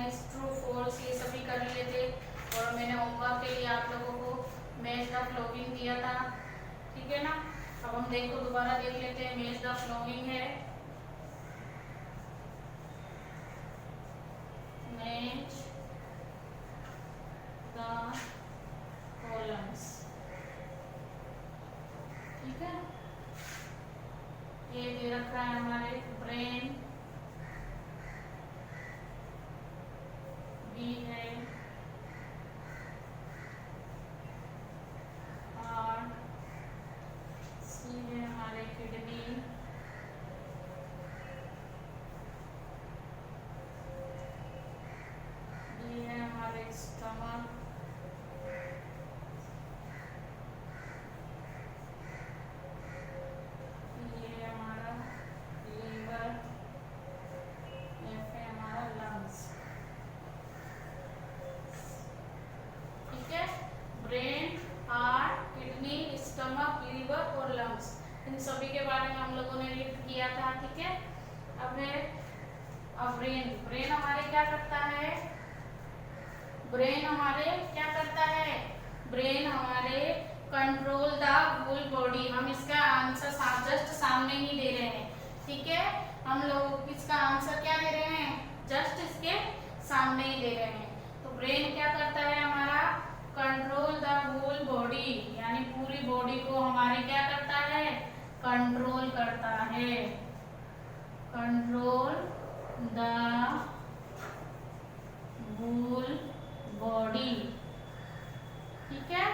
Sentence, true false, ये सभी कर लिए थे। और मैंने होमवर्क के लिए आप लोगों को मैच द फ्लोइंग दिया था, ठीक है ना। अब हम देखो दोबारा देख लेते हैं। मैच द फ्लोइंग है, मैच द कॉलम्स, ठीक है। ये दे रखा है हमारे ब्रेन, बी है हार्ट, सी है हमारे किडनी, डी है हमारे स्टमक, ये है हमारा लीवर, एफ है हमारा लंग्स, ठीक है। Brain, heart, kidney, stomach, liver और लंग्स, इन सभी के बारे में हम लोगों ने रीड किया था, ठीक है। अब है ब्रेन। ब्रेन हमारे क्या करता है? ब्रेन हमारे क्या करता है? ब्रेन हमारे कंट्रोल द होल बॉडी। हम इसका आंसर जस्ट सामने ही दे रहे हैं, ठीक है। हम लोग इसका आंसर क्या दे रहे हैं? जस्ट इसके सामने ही दे रहे हैं। तो ब्रेन क्या करता है हमारा? कंट्रोल द होल बॉडी, यानी पूरी बॉडी को हमारे क्या करता है? कंट्रोल करता है। कंट्रोल द होल बॉडी, ठीक है।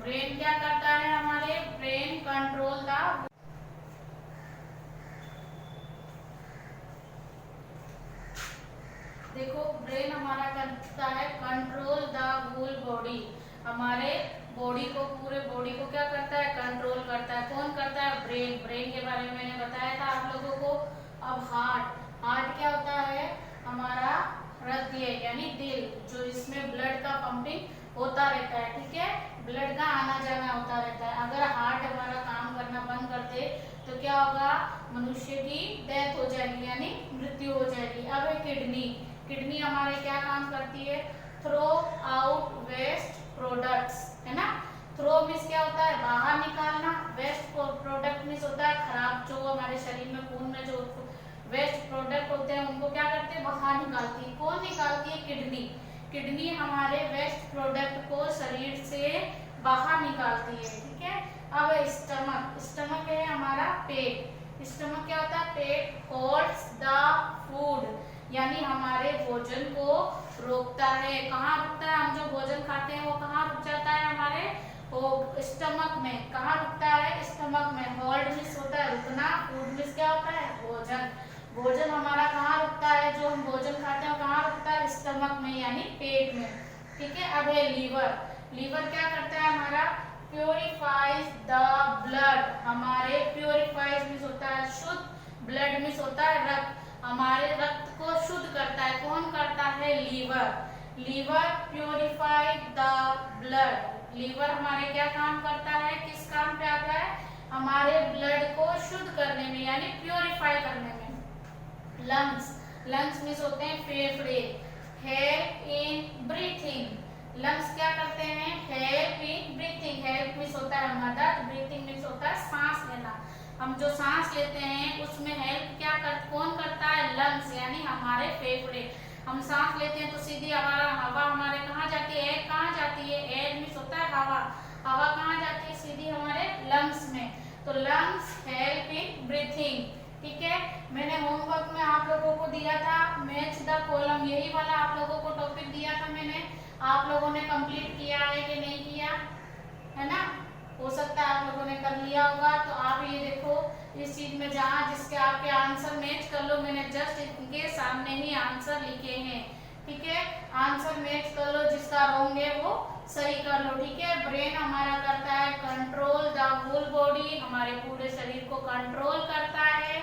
ब्रेन क्या करता है हमारे? ब्रेन कंट्रोल द, देखो ब्रेन हमारा करता है कंट्रोल द होल बॉडी। हमारे बॉडी को, पूरे बॉडी को क्या करता है? कंट्रोल करता है। कौन करता है? ब्रेन। ब्रेन के बारे में मैंने बताया था आप लोगों को। अब हार्ट। हार्ट क्या होता है? हमारा हृदय यानी दिल, जो इसमें ब्लड का पंपिंग होता रहता है, ठीक है। ब्लड का आना जाना होता रहता है। अगर हार्ट हमारा काम करना बंद कर दे तो क्या होगा? मनुष्य की डेथ हो जाएगी, यानी मृत्यु हो जाएगी। अब है किडनी। किडनी हमारे क्या काम करती है? थ्रो आउट वेस्ट प्रोडक्ट्स, है ना। थ्रो मीन्स क्या होता है? बाहर निकालना। वेस्ट प्रोडक्ट मीन्स होता है खराब, जो हमारे शरीर में, खून में जो वेस्ट प्रोडक्ट होते हैं उनको क्या करते हैं? बाहर निकालती है। कौन निकालती है? किडनी। किडनी हमारे वेस्ट प्रोडक्ट को शरीर से बाहर निकालती है, ठीक है। अब स्टमक। स्टमक है हमारा पेट। स्टमक क्या होता है? पेट होल्ड्स द फूड, यानी हमारे भोजन को रोकता है। कहाँ रुकता है? हम जो भोजन खाते हैं वो कहाँ रुक जाता है? हमारे स्टमक में। कहाँ रुकता है? स्टमक में। होल्ड मीन्स होता है रुकना, फूड मीन्स क्या होता है? भोजन। भोजन हमारा कहाँ रुकता है? जो हम भोजन खाते हैं वो कहाँ रुकता है? स्टमक में, यानी पेट में, ठीक है। अब है लीवर। लीवर क्या करता है हमारा? Purifiers the blood. हमारे प्योरीफाइज मीन्स होता है शुद्ध, ब्लड मीन्स होता है रक्त। हमारे रक्त को शुद्ध करता है। कौन करता है? Liver. Liver purified the blood. Liver हमारे क्या काम करता है? किस काम पे आता है? हमारे ब्लड को शुद्ध करने में, यानी प्योरीफाई करने में। लंग्स। लंग्स मीन्स होते हैं फेफड़े। Help in breathing. लंग्स क्या करते हैं? Help in breathing. Help means होता है मदद, ब्रीथिंग मीन्स होता है सांस लेना। हम जो सांस लेते हैं उसमें हेल्प कौन करता है? लंग्स, यानी हमारे फेफड़े। हम सांस लेते हैं तो सीधी हवा हमारे कहाँ जाती है? एयर कहाँ जाती है? एयर मीन्स होता है हवा। हवा कहाँ जाती है? सीधी हमारे लंग्स में। तो लंग्स हेल्प इन ब्रीथिंग, ठीक है। मैंने होमवर्क में आप लोगों को दिया था मैच द कॉलम, यही वाला आप लोगों को टॉपिक दिया था मैंने। आप लोगों ने कंप्लीट किया है कि नहीं किया? है ना। हो सकता है आप लोगों ने कर लिया होगा। तो आप ये देखो इस चीज में जहाँ जिसके आपके आंसर मैच कर लो, मैंने जस्ट इनके सामने ही आंसर लिखे हैं, ठीक है। आंसर मैच कर लो, जिसका रॉन्ग है वो सही कर लो, ठीक है। ब्रेन हमारा करता है कंट्रोल द होल बॉडी, हमारे पूरे शरीर को कंट्रोल करता है।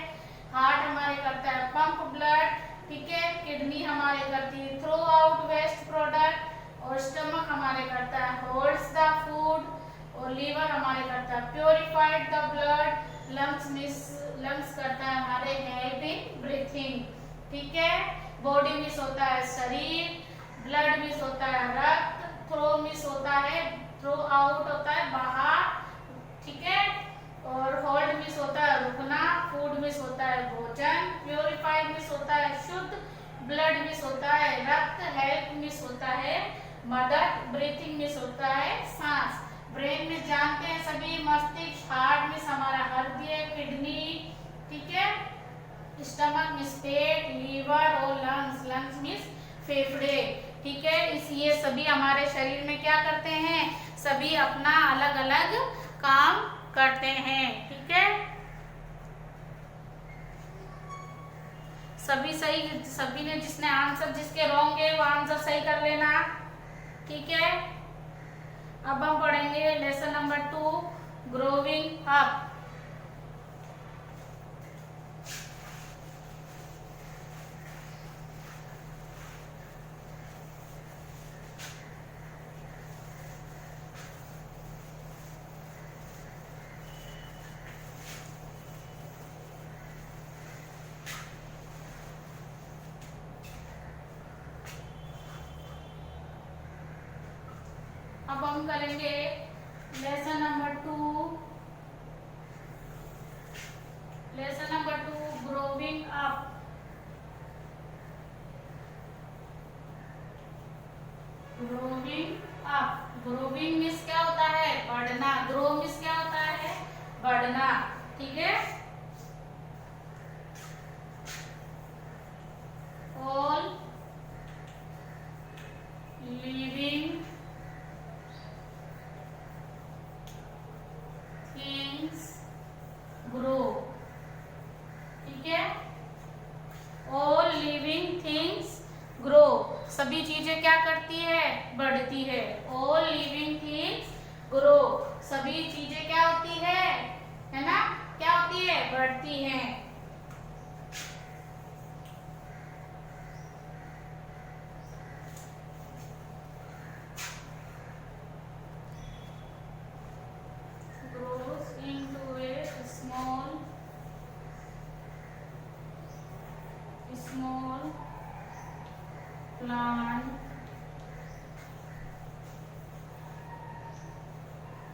हार्ट हमारे करता है पंप ब्लड, ठीक है। किडनी हमारे करती है थ्रो आउट वेस्ट प्रोडक्ट, और स्टमक हमारे करता है होल्ड्स द फूड, और लीवर हमारे करता है प्योरीफाइड द ब्लड। लंग्स करता है हमारे हेल्प इन ब्रीथिंग, ठीक है। बॉडी मीन्स होता है शरीर, ब्लड मीन्स होता है रक्त, थ्रो मीन्स होता है थ्रो आउट होता है बाहर, ठीक है, और होल्ड मीन्स होता है रुकना, फूड मीन्स होता है भोजन, प्योरीफाइड मीन्स होता है शुद्ध, ब्लड मीन्स होता है रक्त, हेल्प मीन्स होता है मदद, ब्रीथिंग मीन्स होता है सांस। ब्रेन में जानते हैं सभी, मस्तिष्क, हार्ट मीन्स हमारा हृदय, किडनी, ठीक है, स्टमक मीन्स पेट, लीवर और लंग्स, लंग्स मीन्स फेफड़े, ठीक है। इस ये सभी हमारे शरीर में क्या करते हैं, सभी अपना अलग अलग काम करते हैं, ठीक है। सभी सही, सभी ने जिसने आंसर, जिसके रॉन्ग है वो आंसर सही कर लेना, ठीक है। अब हम पढ़ेंगे लेसन नंबर 2, ग्रोविंग अप। अब हम करेंगे lesson number 2, lesson number 2 growing up. Growing up, growing means क्या होता है, बढ़ना, ग्रो मीन्स क्या होता है, बढ़ना, ठीक है। ऑल लिविंग थिंग्स ग्रो, ठीक है। ऑल लिविंग थिंग्स ग्रो, सभी चीजें क्या करती है, बढ़ती है। ऑल लिविंग थिंग्स ग्रो, सभी चीजें क्या होती है ना, क्या होती है, बढ़ती हैं। small plant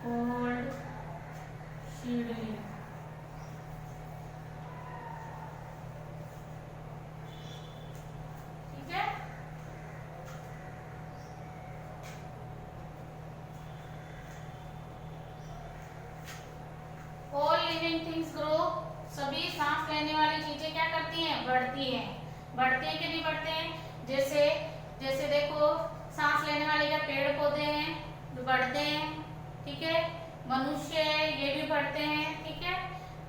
called seedling. ठीक है, all living things grow, सभी सांस लेने वाली चीजें क्या करती हैं, बढ़ती हैं। बढ़ते हैं कि नहीं बढ़ते हैं, जैसे जैसे देखो सांस लेने वाले क्या पेड़ पौधे हैं जो बढ़ते हैं, ठीक है, मनुष्य है ये भी बढ़ते हैं, ठीक है,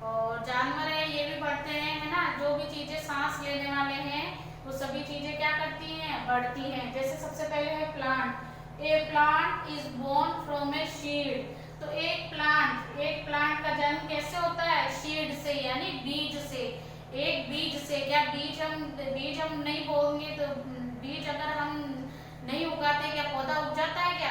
और जानवर है ये भी बढ़ते हैं, है ना। जो भी चीजें सांस लेने वाले हैं वो सभी चीजें क्या करती हैं, बढ़ती हैं। जैसे सबसे पहले है plant, a plant is born from a seed, तो एक प्लांट का जन्म कैसे होता है, सीड से यानी बीज से। एक बीज से, क्या बीज हम नहीं बोएंगे तो बीज अगर हम नहीं उगाते क्या पौधा उग जाता है क्या,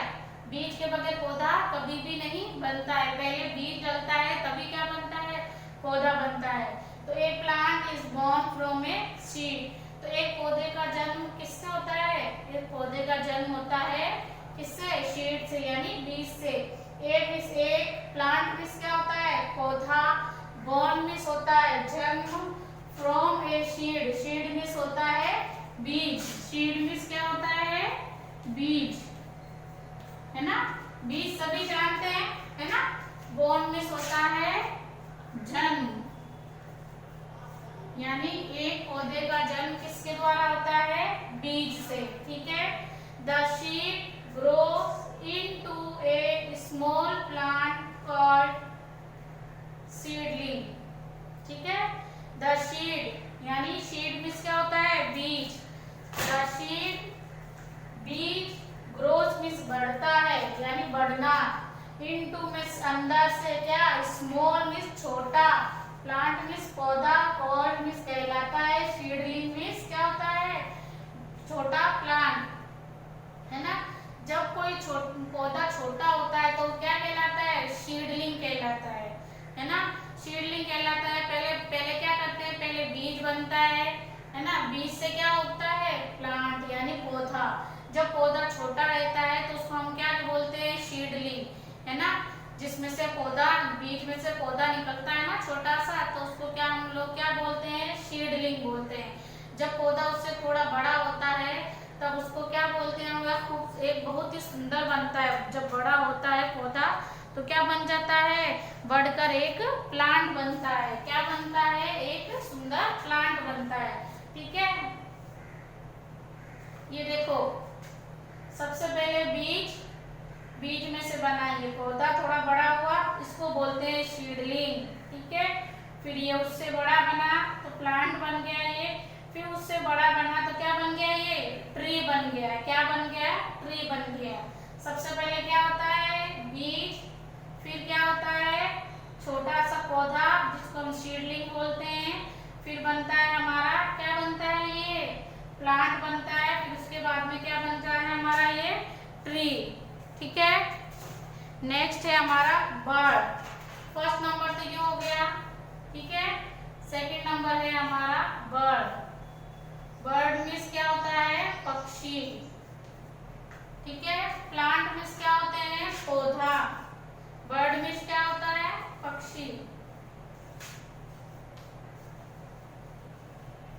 बीज के बगैर पौधा कभी भी नहीं बनता है। पहले बीज डलता है तभी क्या बनता है, पौधा बनता है। तो a plant is born from a seed, तो एक पौधे का जन्म किससे होता है, एक पौधे का जन्म होता है किससे, सीड से यानी बीज से। एक प्लांट मीन्स क्या होता है, पौधा, बोर्न मीन्स होता है जन्म, from a seed, seed means होता है बीज, सीड मीन्स क्या होता है, बीज, है ना। बीज सभी जानते हैं, है ना। बोर्न मीन्स होता है जन्म, यानी एक पौधे का जन्म किसके द्वारा होता है, बीज से, ठीक है। The seed grows into a small plant called seedling, ठीक है। The seed यानी seed मीन्स क्या होता है, बीज। The seed, बीज, grows मीन्स बढ़ता है यानी बढ़ना, into मीन्स अंदर से, क्या, small मीन्स छोटा, plant मीन्स पौधा, called मीन्स कहलाता है, seedling मीन्स क्या होता है, छोटा प्लांट, है ना। जब कोई पौधा छोटा होता है तो क्या कहलाता है, सीडलिंग कहलाता है ना। सीडलिंग कहलाता है। पहले क्या करते हैं, पहले बीज बनता है ना, बीज से क्या उगता है, पौधा। जब पौधा छोटा रहता है तो उसको हम क्या बोलते हैं, सीडलिंग, है ना। जिसमें से पौधा, बीज में से पौधा निकलता है ना छोटा सा, तो उसको क्या हम लोग क्या बोलते हैं, सीडलिंग बोलते हैं। जब पौधा उससे थोड़ा बड़ा होता है तब उसको क्या बोलते हैं, वह खूब एक बहुत ही सुंदर बनता है। जब बड़ा होता है पौधा तो क्या बन जाता है, बढ़कर एक प्लांट बनता है। क्या बनता है, एक सुंदर प्लांट बनता है। ठीक है, ये देखो सबसे पहले बीज, बीज में से बना ये पौधा, थोड़ा बड़ा हुआ, इसको बोलते हैं सीडलिंग। ठीक है, फिर ये उससे बड़ा बना तो प्लांट बन गया ये, फिर उससे बड़ा बना तो क्या बन गया, ये ट्री बन गया। क्या बन गया, ट्री बन गया। सबसे पहले क्या होता है, बीज, फिर क्या होता है, छोटा सा पौधा जिसको हम सीडलिंग बोलते हैं, फिर बनता है हमारा, क्या बनता है, ये प्लांट बनता है, फिर उसके बाद में क्या बनता है हमारा, ये ट्री। ठीक है, नेक्स्ट है हमारा बर्ड। फर्स्ट नंबर तो ये हो गया। ठीक है, सेकंड नंबर है हमारा बर्ड। बर्ड मीन्स क्या होता है, पक्षी। ठीक है, प्लांट मीन्स क्या होते हैं, पौधा। बर्ड मीन्स क्या होता है, पक्षी।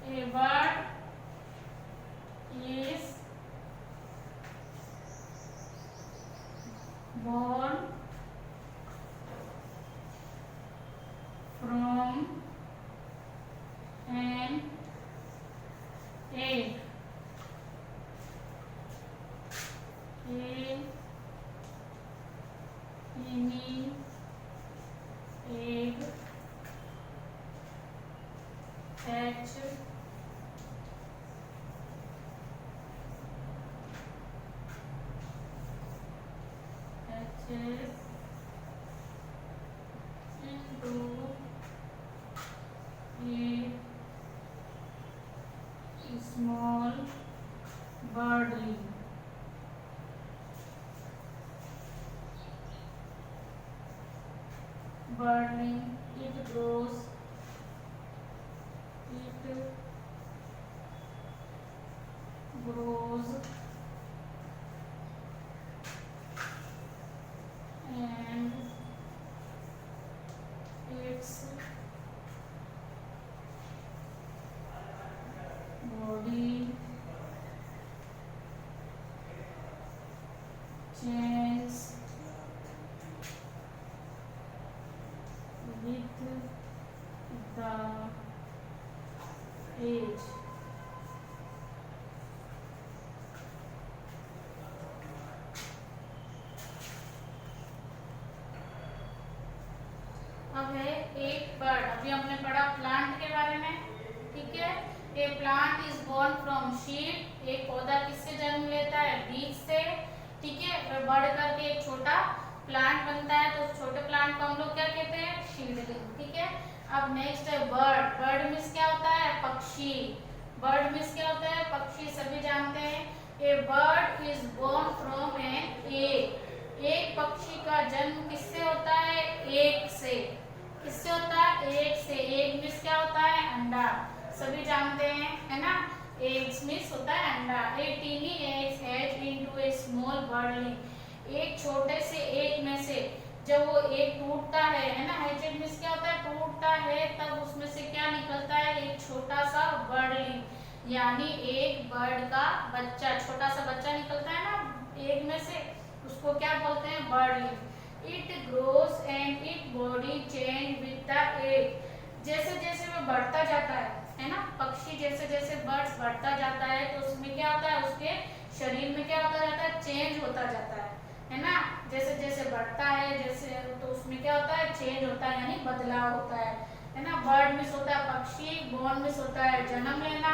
ए bird is born from an egg. Any egg hatch into a small birdling. Birdling, it grows and its body changes with the age. अब है एक बर्ड। अभी हमने पढ़ा प्लांट के बारे में। ठीक है, a plant is born from seed. एक पौधा किससे जन्म लेता है, बीज से। ठीक है, फिर बढ़ करके एक छोटा प्लांट बनता है, तो उस छोटे प्लांट को हम लोग क्या कहते हैं, सीडलिंग। ठीक है, अब नेक्स्ट है बर्ड। बर्ड मीन्स क्या होता है, पक्षी। बर्ड मीन्स क्या होता है, पक्षी, सभी जानते हैं। A bird is born from an egg. एक पक्षी का जन्म किससे होता है, एग से। किससे होता है, एग से। एग मीन्स क्या होता है, अंडा, सभी जानते हैं, है ना। एग्स मीन्स होता है अंडा। ए टीनी एग्स हैच इनटू ए स्मॉल बर्डलिंग। एक छोटे से एग में से जब वो एग टूटता है ना, हैचेड मीन्स क्या होता है, टूटता है, तब उसमें से क्या निकलता है, एक छोटा सा बर्डलिंग, यानी एक बर्ड का बच्चा, छोटा सा बच्चा निकलता है ना एग में से, उसको क्या बोलते हैं, birdling. It grows and it body change with the age. जैसे जैसे वो बढ़ता जाता है ना, पक्षी जैसे जैसे बर्ड्स बढ़ता जाता है तो उसमें क्या होता है, उसके शरीर में क्या होता जाता है, चेंज होता जाता है ना। जैसे जैसे बढ़ता है, जैसे तो उसमें क्या होता है, चेंज होता है, यानी बदलाव होता है ना। बर्ड मिस होता है पक्षी, बोर्न मिस होता है जन्म लेना,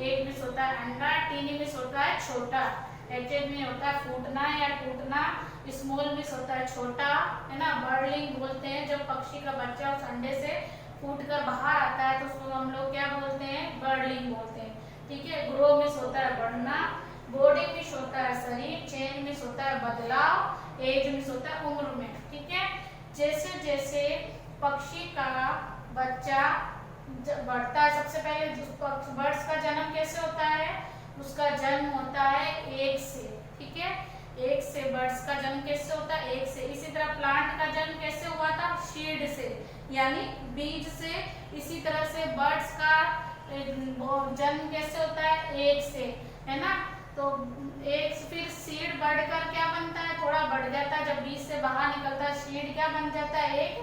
एग मिस होता है अंडा, टीनी मिस होता है छोटा, एचेड में होता है फूटना या टूटना, स्मॉल मिस होता है छोटा, है ना। बर्डलिंग बोलते हैं जब पक्षी का बच्चा उस अंडे से फूट कर बाहर आता है तो उसको हम लोग क्या बोलते हैं, बर्डलिंग बोलते हैं। ठीक है, ग्रो मिस होता है बढ़ना, बॉडी मिस होता है शरीर, चेंज मिस होता है बदलाव, एज मिस होता है उम्र में। ठीक है, जैसे जैसे पक्षी का बच्चा बढ़ता है, सबसे पहले बर्ड्स का जन्म कैसे होता है, उसका जन्म होता है है। एक से बर्ड्स का जन्म कैसे होता है, एक से। इसी तरह प्लांट का जन्म कैसे हुआ था, सीड से, यानी बीज से। इसी तरह से बर्ड्स का जन्म कैसे होता है, एक से, है ना। तो एक फिर सीड बढ़कर क्या बनता है, थोड़ा बढ़ जाता है, जब बीज से बाहर निकलता है सीड क्या बन जाता है, एक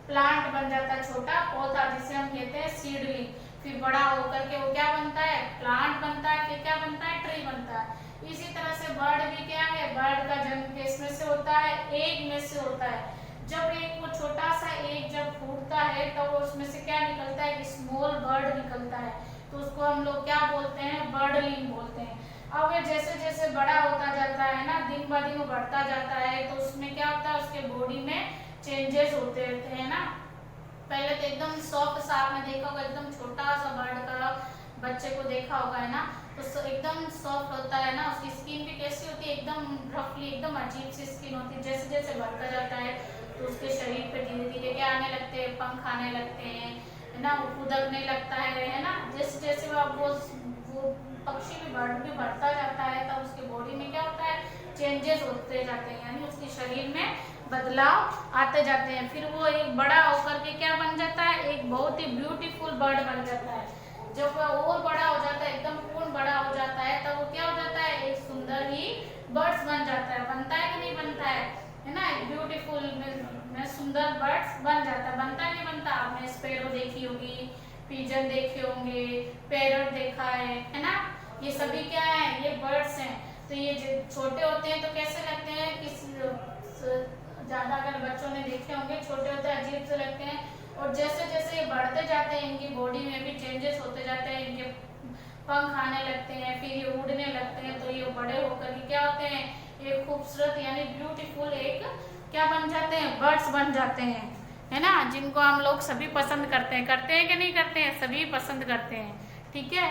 प्लांट बन जाता है, छोटा पौधा जिसे हम कहते हैं सीडलिंग। फिर बड़ा होकर के वो क्या बनता है, प्लांट बनता है, फिर क्या बनता है, ट्री बनता है। इसी तरह से बर्ड भी क्या है, बर्ड का जन्म किसमें से होता है, एग में से होता है। जब एक वो छोटा सा एग जब फूटता है तो वो उसमें से क्या निकलता है, एक स्मॉल बर्ड निकलता है, तो उसको हम लोग क्या बोलते हैं, बर्डलिंग बोलते हैं। अब ये जैसे जैसे बड़ा होता जाता है ना, दिन ब दिन वो बढ़ता जाता है, तो उसमें क्या होता है, उसके बॉडी में चेंजेस होते रहते हैं ना। पहले तो एकदम सॉफ्ट सा आपने देखा होगा, एकदम छोटा सा बर्ड का बच्चे को देखा होगा, है ना, तो एकदम सॉफ्ट होता है ना, उसकी स्किन भी कैसी होती है, एकदम रफली, एकदम अजीब सी स्किन होती है। जैसे जैसे बढ़ता जाता है तो उसके शरीर पे धीरे धीरे क्या आने लगते हैं, पंख आने लगते हैं, है ना, वो कूदने लगता है ना। जैसे जैसे वो पक्षी भी बढ़ता जाता है, तब उसके बॉडी में क्या होता है, चेंजेस होते जाते हैं, यानी उसके शरीर में बदलाव आते जाते हैं। फिर वो एक बड़ा होकर के क्या बन जाता है, एक बहुत ही ब्यूटीफुल बर्ड बन जाता है। जब वह और बड़ा हो जाता है, एकदम पूर्ण बड़ा हो जाता है, तब वो क्या हो जाता है, एक सुंदर ही बर्ड्स बन जाता है। बनता है कि नहीं बनता है ना, एक ब्यूटीफुल में सुंदर बर्ड्स बन जाता है। बनता है नहीं बनता, आपने स्पैरो देखी होगी, पिजन देखे होंगे, पैरट देखा है ना, ये सभी क्या है, ये बर्ड्स हैं। तो ये छोटे होते हैं तो कैसे लगते हैं, ज्यादा अगर बच्चों ने देखे होंगे, छोटे होते हैं अजीब से लगते हैं, और जैसे जैसे ये बढ़ते जाते हैं इनकी बॉडी में भी चेंजेस होते जाते हैं, इनके पंख आने लगते हैं, फिर ये उड़ने लगते हैं, तो ये बड़े होकर के क्या होते हैं, एक खूबसूरत यानी ब्यूटीफुल एक क्या बन जाते हैं, बर्ड्स बन जाते हैं, है ना, जिनको हम लोग सभी पसंद करते हैं कि नहीं करते हैं, सभी पसंद करते हैं, ठीक है।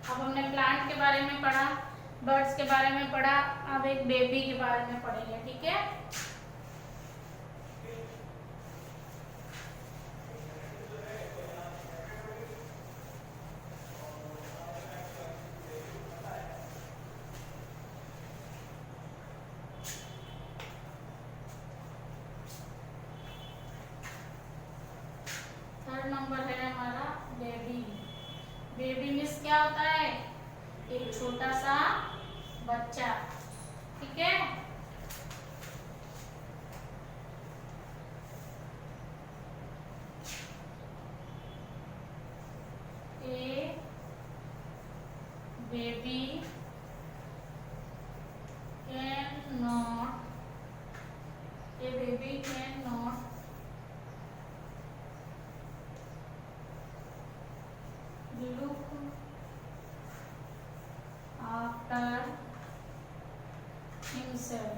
अब हमने प्लांट के बारे में पढ़ा, बर्ड्स के बारे में पढ़ा, अब एक बेबी के बारे में पढ़ेंगे, ठीक है। थर्ड नंबर है हमारा बेबी। बेबी मीन्स क्या होता है, एक छोटा सा बच्चा, ठीक है। A baby can not, a baby can not look after himself,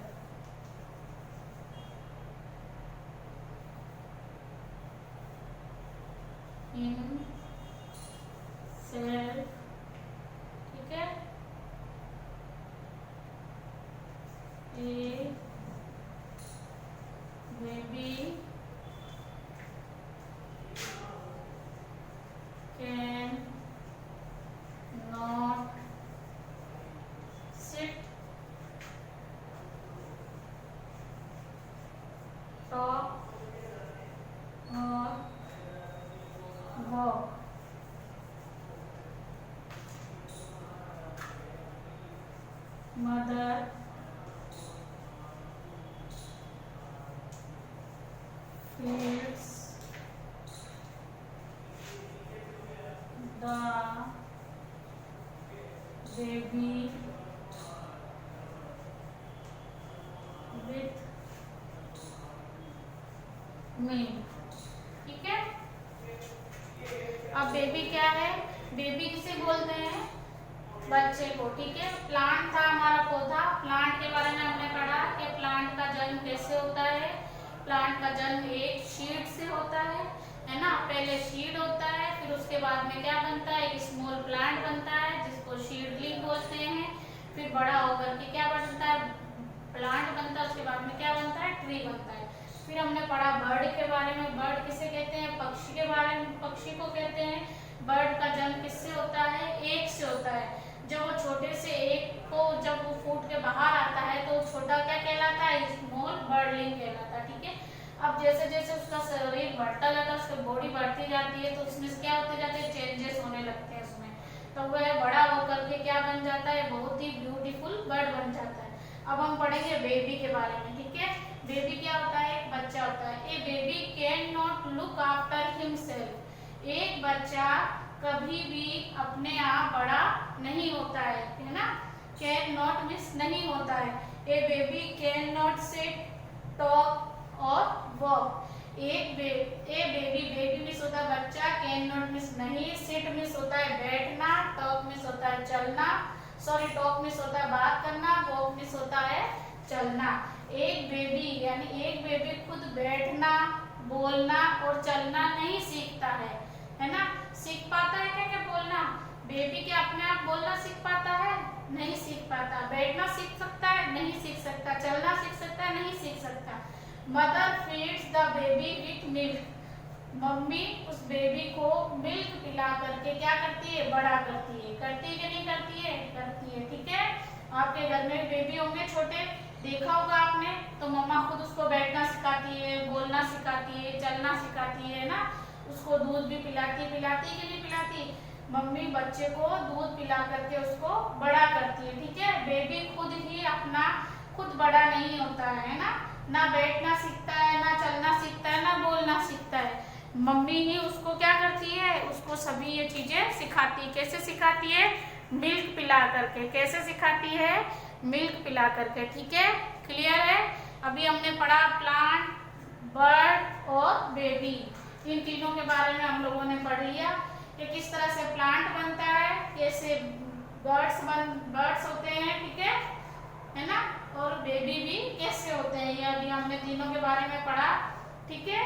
ठीक है। A baby can not sit, talk or walk. Mother feeds the baby with milk, ठीक है। अब बेबी क्या है, बेबी किसे बोलते हैं, बच्चे को, ठीक है। प्लांट था हमारा पौधा, प्लांट के बारे में हमने पढ़ा कि प्लांट का जन्म कैसे होता है। प्लांट का जन्म एक सीड से होता है ना, पहले सीड होता है, फिर उसके बाद में क्या बनता है, एक स्मॉल प्लांट बनता है जिसको सीडलिंग बोलते हैं। फिर बड़ा होकर के क्या बनता है, प्लांट बनता है, उसके बाद में क्या बनता है, ट्री बनता है। फिर हमने पढ़ा बर्ड के बारे में। बर्ड किसे कहते हैं? पक्षी के बारे में, पक्षी को कहते हैं। बर्ड का जन्म किससे होता है? एग से होता है। जब वो छोटे से एग को जब वो फूट के बाहर आता है तो छोटा क्या कहलाता है? स्मॉल बर्डलिंग कहलाता है। ठीक है। अब जैसे जैसे उसका शरीर बढ़ता जाता है, उसकी बॉडी बढ़ती जाती है, तो उसमें क्या होते जाते हैं? चेंजेस होने लगते हैं उसमें। तो वह बड़ा होकर के क्या बन जाता है? बहुत ही ब्यूटीफुल बर्ड बन जाता है। अब हम पढ़ेंगे बेबी के बारे में। ठीक है। बेबी क्या होता है? एक बच्चा होता है। A baby can not look after himself. एक बच्चा कभी भी अपने आप बड़ा नहीं होता है ना। कैन नॉट मीन्स नहीं होता है। A baby can not sit, talk और वॉक। बेबी मीन्स होता है बच्चा, कैन नॉट मीन्स नहीं, सिट मीन्स होता है बैठना, टॉक मीन्स होता है चलना, टॉक मीन्स होता है बात करना, वॉक मीन्स होता है चलना। एक बेबी यानी एक बेबी खुद बैठना, बोलना और चलना नहीं सीखता है ना। सीख पाता है क्या क्या बोलना? बेबी क्या अपने आप बोलना सीख पाता है? नहीं सीख पाता। बैठना सीख सकता है? नहीं सीख सकता। चलना सीख सकता है? नहीं सीख सकता। Mother feeds the baby with milk. Mummy उस बेबी को मिल्क पिला करके क्या करती है? बड़ा करती है। करती है कि नहीं करती है? करती है। ठीक है। आपके घर में बेबी होंगे छोटे, देखा होगा आपने, तो मम्मा खुद उसको बैठना सिखाती है, बोलना सिखाती है, चलना सिखाती है ना। उसको दूध भी पिलाती है कि नहीं पिलाती? मम्मी बच्चे को दूध पिला करके उसको बड़ा करती है। ठीक है। बेबी खुद ही अपना खुद बड़ा नहीं होता है ना बैठना सीखता है, ना चलना सीखता है, ना बोलना सीखता है। मम्मी ही उसको क्या करती है? उसको सभी ये चीजें सिखाती है। कैसे सिखाती है? मिल्क पिला करके। कैसे सिखाती है? मिल्क पिला करके। ठीक है। क्लियर है। अभी हमने पढ़ा प्लांट, बर्ड और बेबी। इन तीनों के बारे में हम लोगों ने पढ़ लिया कि किस तरह से प्लांट बनता है, कैसे बर्ड्स होते हैं। ठीक है ना। और बेबी भी कैसे होते हैं, ये अभी हमने तीनों के बारे में पढ़ा। ठीक है।